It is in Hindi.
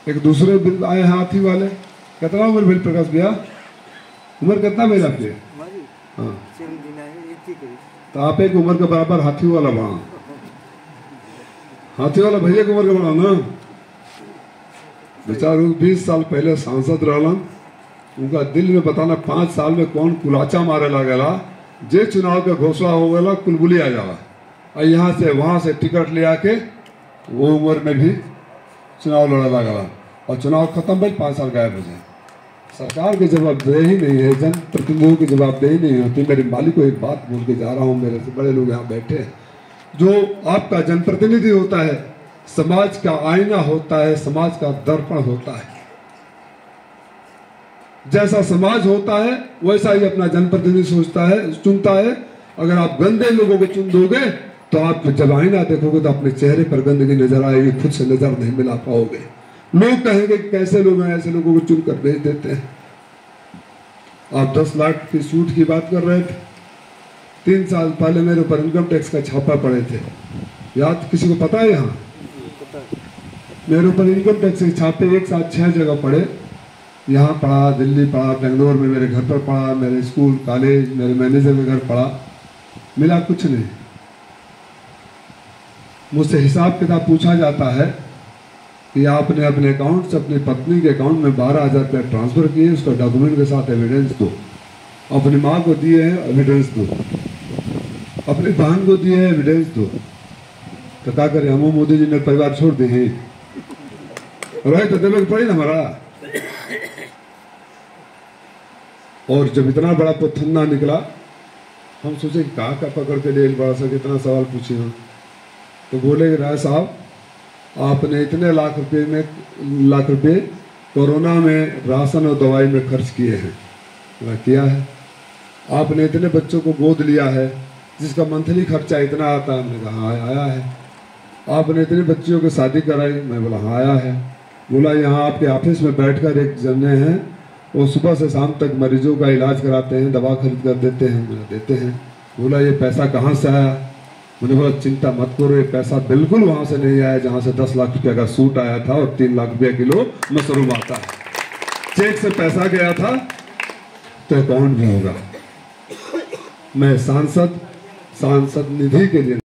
एक दूसरे बिल आए हाथी वाले, कितना उम्र भेल प्रकाश भैया? उम्र कितना भेल आपके? हाँ, तो आप एक उम्र के बराबर हाथी वाला बना, हाथी वाला भैया के उम्र के बना ना। बेचारे 20 साल पहले सांसद रहलन, उनका दिल में बताना 5 साल में कौन कुलाचा मारे लगेला, जे चुनाव के घोषणा हो गया कुलबुली आ जाला, और यहाँ से वहां से टिकट ले आके वो उम्र में भी चुनाव लड़ा लगा, और चुनाव खत्म भाई 5 साल गायब हो जाए। सरकार की जवाबदेही नहीं है, जनप्रतिनिधियों की जवाबदेही नहीं होती। मेरे मालिक को एक बात बोल के जा रहा हूँ, मेरे से बड़े लोग यहाँ बैठे हैं। जो आपका जनप्रतिनिधि होता है, समाज का आईना होता है, समाज का दर्पण होता है। जैसा समाज होता है वैसा ही अपना जनप्रतिनिधि सोचता है, चुनता है। अगर आप गंदे लोगों को चुन दोगे तो आप जब आईना देखोगे तो अपने चेहरे पर गंदगी नजर आएगी, खुद से नजर नहीं मिला पाओगे। लोग कहेंगे कैसे लोग हैं, ऐसे लोगों को चुन कर भेज देते हैं। आप 10 लाख की सूट की बात कर रहे थे, 3 साल पहले मेरे ऊपर इनकम टैक्स का छापा पड़े थे, याद किसी को पता है? यहाँ मेरे ऊपर इनकम टैक्स के छापे एक साथ 6 जगह पड़े। यहाँ पढ़ा, दिल्ली पढ़ा, बेंगलोर में मेरे घर पर पढ़ा, मेरे स्कूल कॉलेज, मेरे मैनेजर के घर पढ़ा, मिला कुछ नहीं। मुझसे हिसाब किताब पूछा जाता है कि आपने अपने अकाउंट से अपनी पत्नी के अकाउंट में 12,000 रुपये ट्रांसफर किए, उसका डॉक्यूमेंट के साथ एविडेंस दो। अपनी माँ को दिए हैं, एविडेंस दो। अपनी बहन को दिए हैं, एविडेंस दो। तो क्या करें, हम मोदी जी ने परिवार छोड़ दिए हैं, रहे तो देवे पड़ी ना हमारा। और जब इतना बड़ा पथन्ना निकला, हम सोचे कहा का पकड़ के ले बड़ा सा कितना सवाल पूछे हम। तो बोले राय साहब, आपने इतने लाख रुपए कोरोना में राशन और दवाई में खर्च किए हैं। किया है। आपने इतने बच्चों को गोद लिया है जिसका मंथली खर्चा इतना आता है। हमने कहा आया है। आपने इतने बच्चियों की शादी कराई। मैं बोला हाँ आया है। बोला यहाँ आपके ऑफिस में बैठकर एक जने हैं, वो सुबह से शाम तक मरीजों का इलाज कराते हैं, दवा खरीद कर देते हैं। मैंने देते हैं। बोला ये पैसा कहाँ से आया? मैंने बोला चिंता मत करो, ये पैसा बिल्कुल वहां से नहीं आया जहां से 10 लाख रुपया का सूट आया था और 3 लाख रुपया किलो मशरूम आता है। चेक से पैसा गया था तो अकाउंट भी होगा। मैं सांसद निधि के लिए